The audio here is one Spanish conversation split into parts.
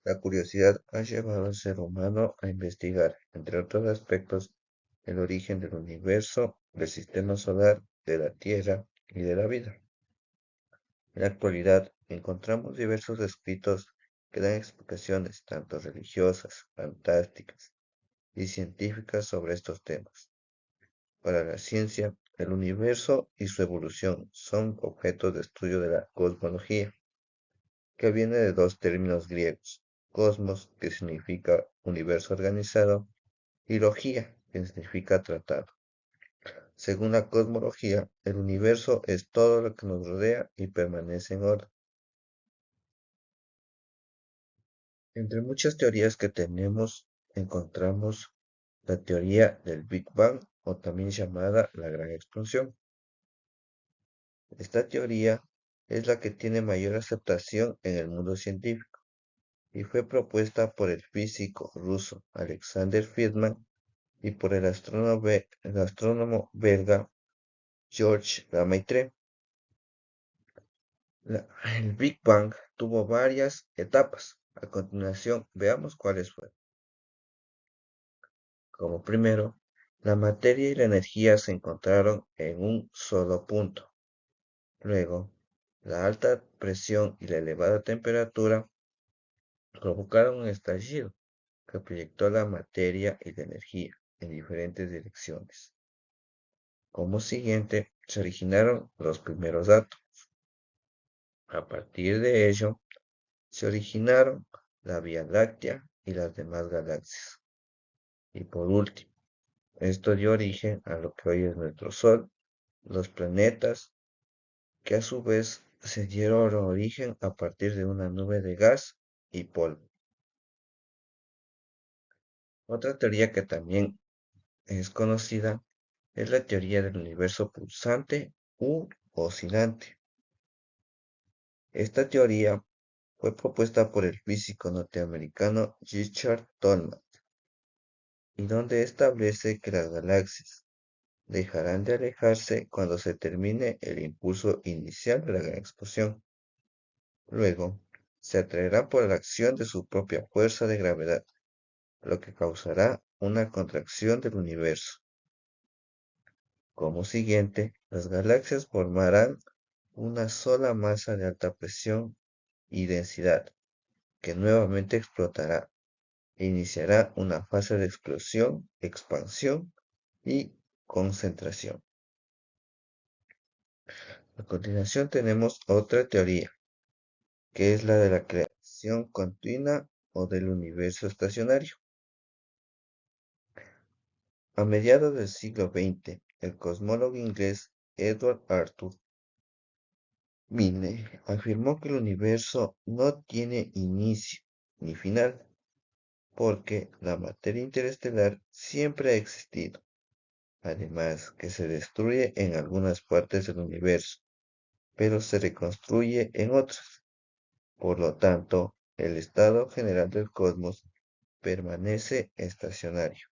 La curiosidad ha llevado al ser humano a investigar, entre otros aspectos, el origen del universo, del sistema solar, de la Tierra y de la vida. En la actualidad encontramos diversos escritos que dan explicaciones tanto religiosas, fantásticas y científicas sobre estos temas. Para la ciencia, el universo y su evolución son objetos de estudio de la cosmología, que viene de dos términos griegos: cosmos, que significa universo organizado, y logía, que significa tratado. Según la cosmología, el universo es todo lo que nos rodea y permanece en orden. Entre muchas teorías que tenemos, encontramos la teoría del Big Bang, o también llamada la Gran Explosión. Esta teoría es la que tiene mayor aceptación en el mundo científico y fue propuesta por el físico ruso Alexander Friedman y por el astrónomo belga Georges Lemaitre. El Big Bang tuvo varias etapas. A continuación, veamos cuáles fueron. Como primero, la materia y la energía se encontraron en un solo punto. Luego, la alta presión y la elevada temperatura provocaron un estallido que proyectó la materia y la energía en diferentes direcciones. Como siguiente, se originaron los primeros átomos. A partir de ello, se originaron la Vía Láctea y las demás galaxias. Y por último, esto dio origen a lo que hoy es nuestro Sol, los planetas, que a su vez se dieron origen a partir de una nube de gas y polvo. Otra teoría que también es conocida es la teoría del universo pulsante u oscilante. Esta teoría fue propuesta por el físico norteamericano Richard Tolman, y donde establece que las galaxias dejarán de alejarse cuando se termine el impulso inicial de la gran explosión. Luego, se atraerán por la acción de su propia fuerza de gravedad, lo que causará una contracción del universo. Como siguiente, las galaxias formarán una sola masa de alta presión y densidad, que nuevamente explotará e iniciará una fase de explosión, expansión y concentración. A continuación tenemos otra teoría, que es la de la creación continua o del universo estacionario. A mediados del siglo XX, el cosmólogo inglés Edward Arthur Milne afirmó que el universo no tiene inicio ni final, porque la materia interestelar siempre ha existido, además que se destruye en algunas partes del universo, pero se reconstruye en otras. Por lo tanto, el estado general del cosmos permanece estacionario.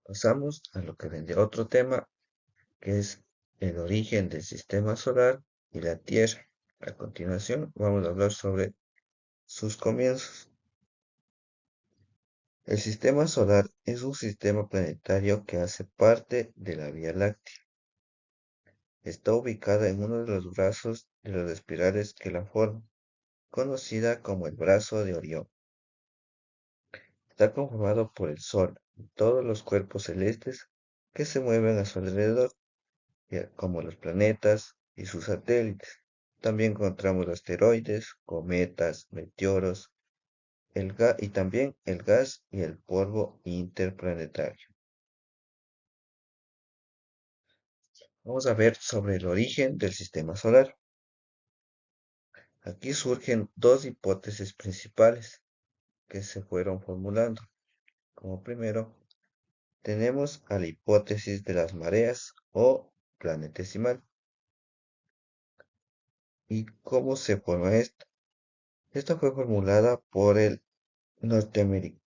Pasamos a lo que vendría otro tema, que es el origen del sistema solar y la Tierra. A continuación, vamos a hablar sobre sus comienzos. El sistema solar es un sistema planetario que hace parte de la Vía Láctea. Está ubicada en uno de los brazos de las espirales que la forman, conocida como el brazo de Orión. Está conformado por el Sol y todos los cuerpos celestes que se mueven a su alrededor, como los planetas y sus satélites. También encontramos asteroides, cometas, meteoros, y también el gas y el polvo interplanetario. Vamos a ver sobre el origen del sistema solar. Aquí surgen dos hipótesis principales que se fueron formulando. Como primero, tenemos a la hipótesis de las mareas o planetesimal. ¿Y cómo se forma esta? Esta fue formulada por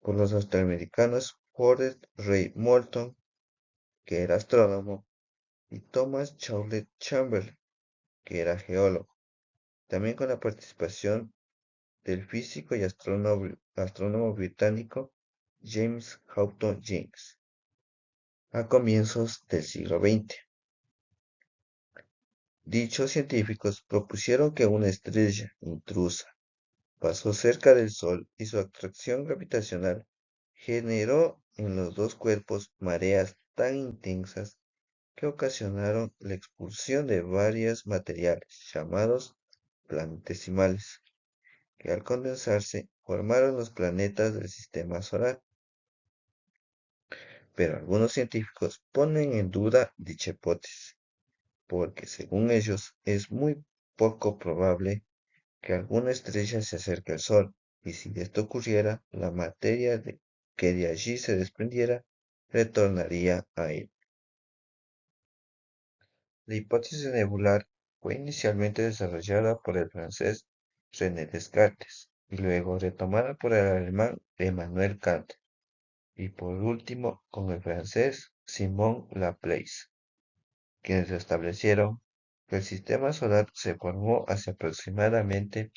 por los norteamericanos Forrest Ray Moulton, que era astrónomo, y Thomas Charles Chamberlain, que era geólogo, también con la participación del físico y astrónomo británico James Houghton Jinks a comienzos del siglo XX. Dichos científicos propusieron que una estrella intrusa pasó cerca del Sol y su atracción gravitacional generó en los dos cuerpos mareas tan intensas que ocasionaron la expulsión de varios materiales llamados planetesimales, que al condensarse formaron los planetas del sistema solar. Pero algunos científicos ponen en duda dicha hipótesis, porque según ellos es muy poco probable que alguna estrella se acerque al Sol, y si esto ocurriera, la materia que de allí se desprendiera retornaría a él. La hipótesis nebular fue inicialmente desarrollada por el francés René Descartes y luego retomada por el alemán Emmanuel Kant y por último con el francés Simon Laplace, quienes establecieron que el sistema solar se formó hace aproximadamente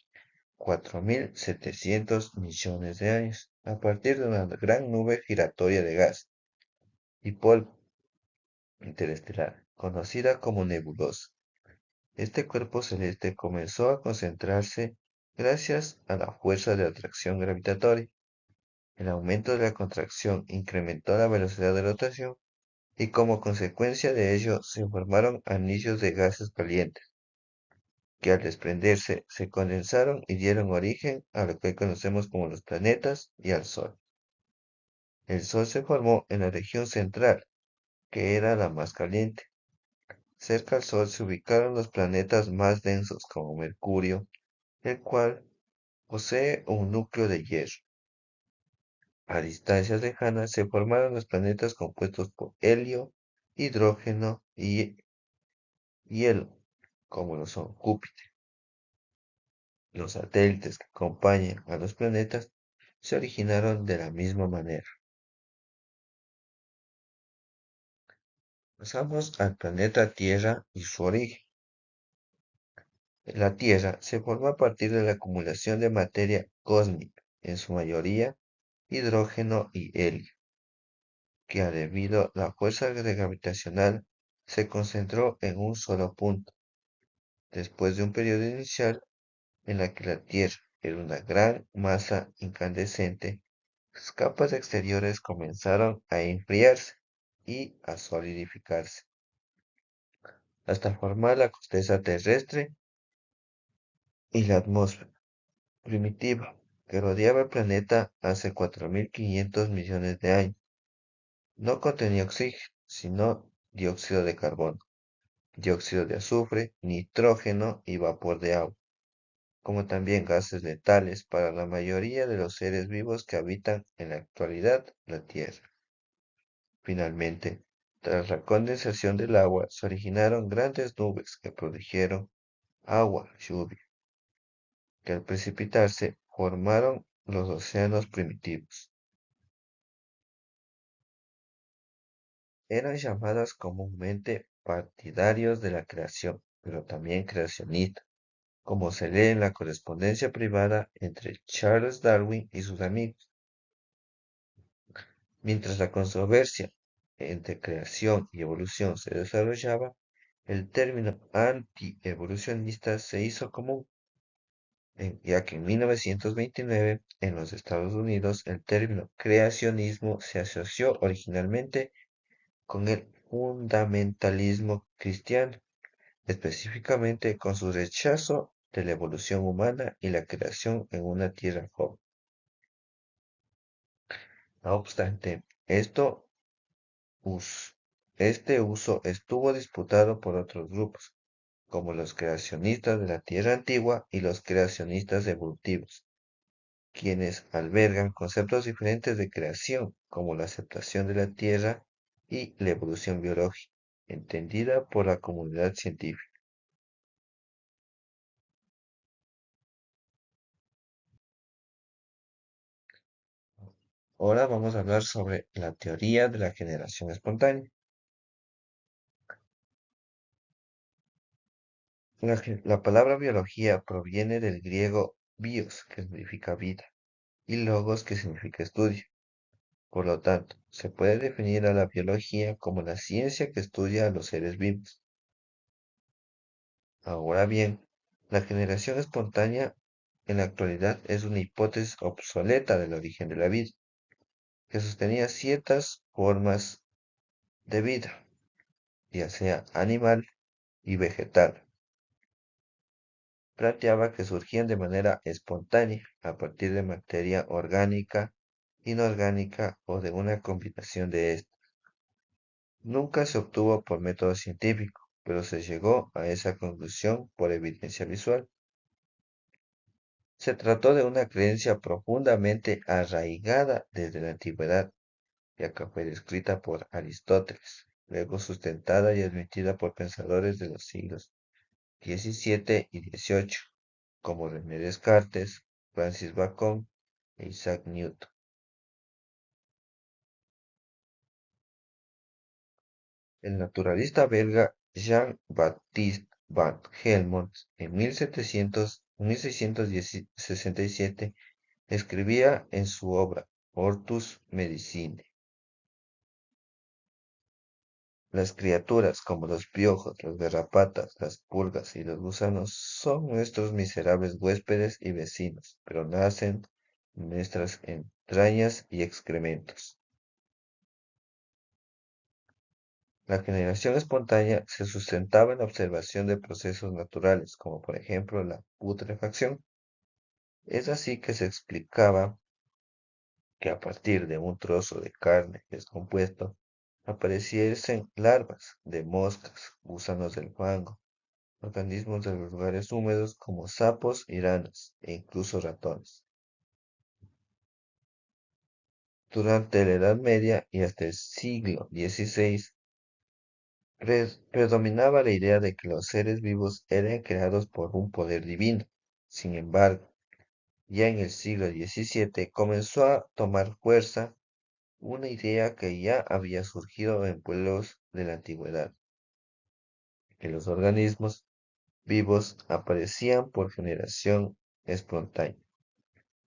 4.700 millones de años, a partir de una gran nube giratoria de gas y polvo interestelar, conocida como nebulosa. Este cuerpo celeste comenzó a concentrarse gracias a la fuerza de atracción gravitatoria. El aumento de la contracción incrementó la velocidad de rotación y como consecuencia de ello se formaron anillos de gases calientes, que al desprenderse se condensaron y dieron origen a lo que hoy conocemos como los planetas y al Sol. El Sol se formó en la región central, que era la más caliente. Cerca al Sol se ubicaron los planetas más densos como Mercurio, el cual posee un núcleo de hierro. A distancias lejanas se formaron los planetas compuestos por helio, hidrógeno y hielo, como lo son Júpiter. Los satélites que acompañan a los planetas se originaron de la misma manera. Pasamos al planeta Tierra y su origen. La Tierra se formó a partir de la acumulación de materia cósmica, en su mayoría hidrógeno y helio, que debido a la fuerza gravitacional se concentró en un solo punto, después de un periodo inicial en la que la Tierra era una gran masa incandescente. Sus capas exteriores comenzaron a enfriarse y a solidificarse, hasta formar la corteza terrestre y la atmósfera primitiva que rodeaba el planeta hace 4.500 millones de años. No contenía oxígeno, sino dióxido de carbono, dióxido de azufre, nitrógeno y vapor de agua, como también gases letales para la mayoría de los seres vivos que habitan en la actualidad la Tierra. Finalmente, tras la condensación del agua, se originaron grandes nubes que produjeron agua, lluvia, que al precipitarse formaron los océanos primitivos. Eran llamadas comúnmente partidarios de la creación, pero también creacionistas, como se lee en la correspondencia privada entre Charles Darwin y sus amigos. Mientras la controversia entre creación y evolución se desarrollaba, el término anti-evolucionista se hizo común, ya que en 1929 en los Estados Unidos el término creacionismo se asoció originalmente con el fundamentalismo cristiano, específicamente con su rechazo de la evolución humana y la creación en una tierra joven. No obstante, us- este uso estuvo disputado por otros grupos, como los creacionistas de la Tierra Antigua y los creacionistas evolutivos, quienes albergan conceptos diferentes de creación, como la aceptación de la Tierra y la evolución biológica, entendida por la comunidad científica. Ahora vamos a hablar sobre la teoría de la generación espontánea. La palabra biología proviene del griego bios, que significa vida, y logos, que significa estudio. Por lo tanto, se puede definir a la biología como la ciencia que estudia a los seres vivos. Ahora bien, la generación espontánea en la actualidad es una hipótesis obsoleta del origen de la vida, que sostenía ciertas formas de vida, ya sea animal y vegetal. Planteaba que surgían de manera espontánea a partir de materia orgánica, inorgánica o de una combinación de estas. Nunca se obtuvo por método científico, pero se llegó a esa conclusión por evidencia visual. Se trató de una creencia profundamente arraigada desde la antigüedad, ya que fue descrita por Aristóteles, luego sustentada y admitida por pensadores de los siglos XVII y XVIII, como René Descartes, Francis Bacon e Isaac Newton. El naturalista belga Jean-Baptiste van Helmont en 1667 escribía en su obra Hortus Medicinae: las criaturas como los piojos, las garrapatas, las pulgas y los gusanos son nuestros miserables huéspedes y vecinos, pero nacen en nuestras entrañas y excrementos. La generación espontánea se sustentaba en la observación de procesos naturales, como por ejemplo la putrefacción. Es así que se explicaba que a partir de un trozo de carne descompuesto apareciesen larvas de moscas, gusanos del fango, organismos de los lugares húmedos como sapos y ranas, e incluso ratones. Durante la Edad Media y hasta el siglo XVI, predominaba la idea de que los seres vivos eran creados por un poder divino. Sin embargo, ya en el siglo XVII comenzó a tomar fuerza una idea que ya había surgido en pueblos de la antigüedad, que los organismos vivos aparecían por generación espontánea.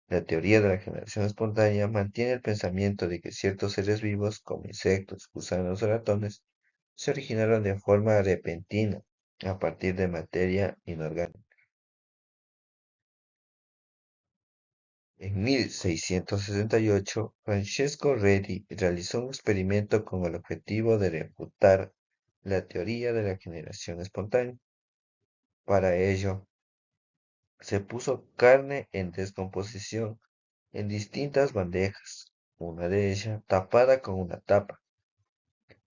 La teoría de la generación espontánea mantiene el pensamiento de que ciertos seres vivos, como insectos, gusanos o ratones, se originaron de forma repentina a partir de materia inorgánica. En 1668, Francesco Redi realizó un experimento con el objetivo de refutar la teoría de la generación espontánea. Para ello, se puso carne en descomposición en distintas bandejas, una de ellas tapada con una tapa,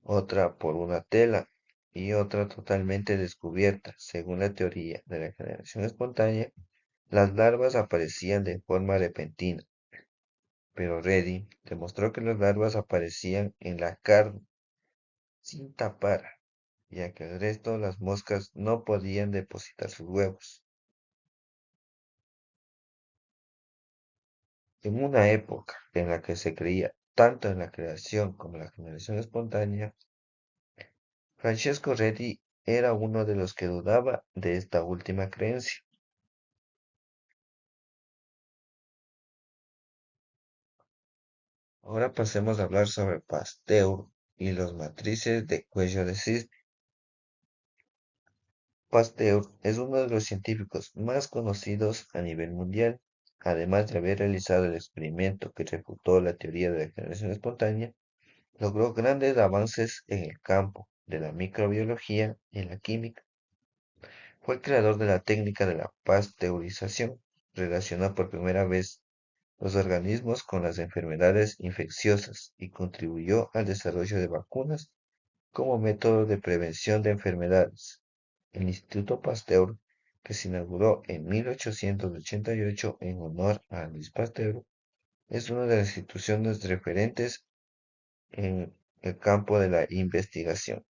otra por una tela y otra totalmente descubierta. Según la teoría de la generación espontánea, las larvas aparecían de forma repentina, pero Reddy demostró que las larvas aparecían en la carne sin tapar, ya que el resto de las moscas no podían depositar sus huevos. En una época en la que se creía tanto en la creación como en la generación espontánea, Francesco Redi era uno de los que dudaba de esta última creencia. Ahora pasemos a hablar sobre Pasteur y los matrices de cuello de cisne. Pasteur es uno de los científicos más conocidos a nivel mundial, además de haber realizado el experimento que refutó la teoría de la generación espontánea. Logró grandes avances en el campo de la microbiología y en la química. Fue el creador de la técnica de la pasteurización, relacionó por primera vez los organismos con las enfermedades infecciosas y contribuyó al desarrollo de vacunas como método de prevención de enfermedades. El Instituto Pasteur, que se inauguró en 1888 en honor a Louis Pasteur, es una de las instituciones referentes en el campo de la investigación.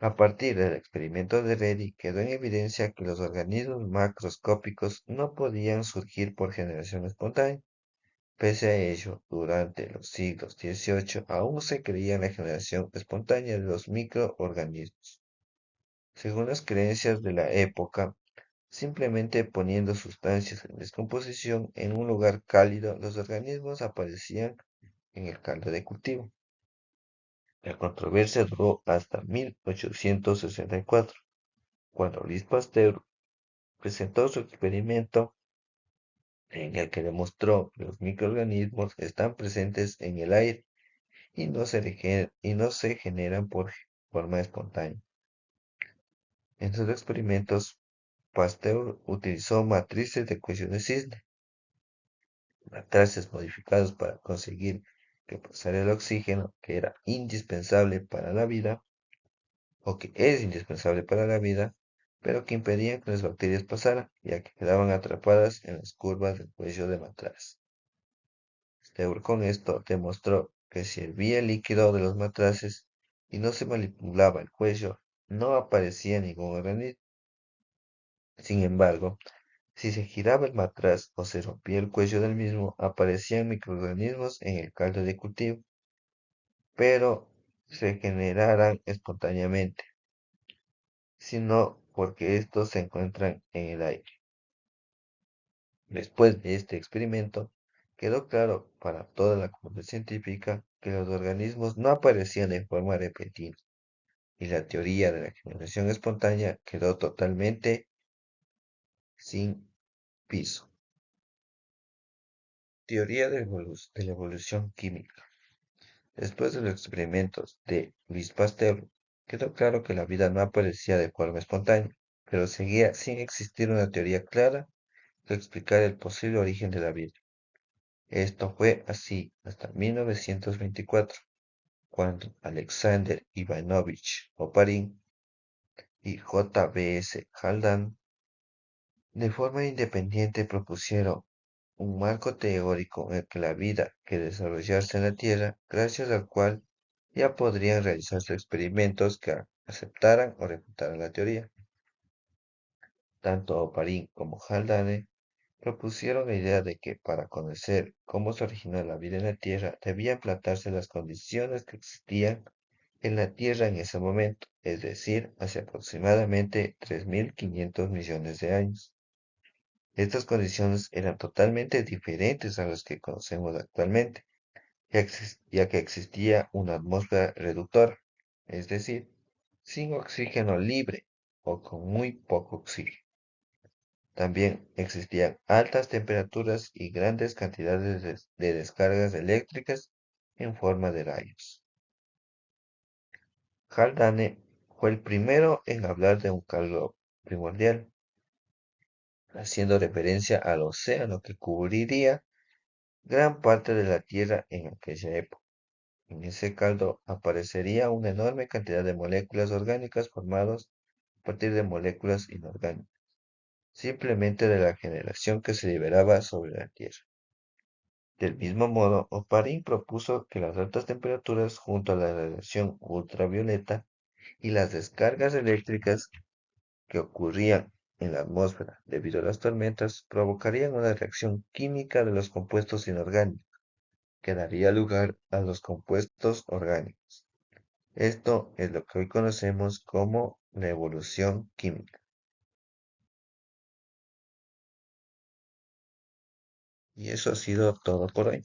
A partir del experimento de Redi quedó en evidencia que los organismos macroscópicos no podían surgir por generación espontánea, Pese a ello, durante los siglos XVIII aún se creía en la generación espontánea de los microorganismos. Según las creencias de la época, simplemente poniendo sustancias en descomposición en un lugar cálido, los organismos aparecían en el caldo de cultivo. La controversia duró hasta 1864, cuando Louis Pasteur presentó su experimento en el que demostró que los microorganismos están presentes en el aire y no se generan por forma espontánea. En sus experimentos, Pasteur utilizó matrices de cuello de cisne, matrices modificados para conseguir que pasara el oxígeno que era indispensable para la vida, o que es indispensable para la vida, pero que impedían que las bacterias pasaran, ya que quedaban atrapadas en las curvas del cuello de matraz. Steur con esto demostró que si hervía el líquido de los matraces y no se manipulaba el cuello, no aparecía ningún organismo. Sin embargo, si se giraba el matraz o se rompía el cuello del mismo, aparecían microorganismos en el caldo de cultivo, pero se generarán espontáneamente, sino porque estos se encuentran en el aire. Después de este experimento, quedó claro para toda la comunidad científica que los organismos no aparecían de forma repentina, y la teoría de la generación espontánea quedó totalmente sin piso. Teoría de la evolución química. Después de los experimentos de Louis Pasteur, quedó claro que la vida no aparecía de forma espontánea, pero seguía sin existir una teoría clara que explicara el posible origen de la vida. Esto fue así hasta 1924, cuando Alexander Ivanovich Oparin y J.B.S. Haldane de forma independiente propusieron un marco teórico en el que la vida que desarrollarse en la Tierra, gracias al cual ya podrían realizarse experimentos que aceptaran o refutaran la teoría. Tanto Oparin como Haldane propusieron la idea de que para conocer cómo se originó la vida en la Tierra debían plantearse las condiciones que existían en la Tierra en ese momento, es decir, hace aproximadamente 3.500 millones de años. Estas condiciones eran totalmente diferentes a las que conocemos actualmente, ya que existía una atmósfera reductora, es decir, sin oxígeno libre o con muy poco oxígeno. También existían altas temperaturas y grandes cantidades de descargas eléctricas en forma de rayos. Haldane fue el primero en hablar de un calor primordial, haciendo referencia al océano que cubriría gran parte de la Tierra en aquella época. En ese caldo aparecería una enorme cantidad de moléculas orgánicas formadas a partir de moléculas inorgánicas, simplemente de la generación que se liberaba sobre la Tierra. Del mismo modo, Oparin propuso que las altas temperaturas junto a la radiación ultravioleta y las descargas eléctricas que ocurrían en la atmósfera debido a las tormentas provocarían una reacción química de los compuestos inorgánicos que daría lugar a los compuestos orgánicos. Esto es lo que hoy conocemos como la evolución química. Y eso ha sido todo por hoy.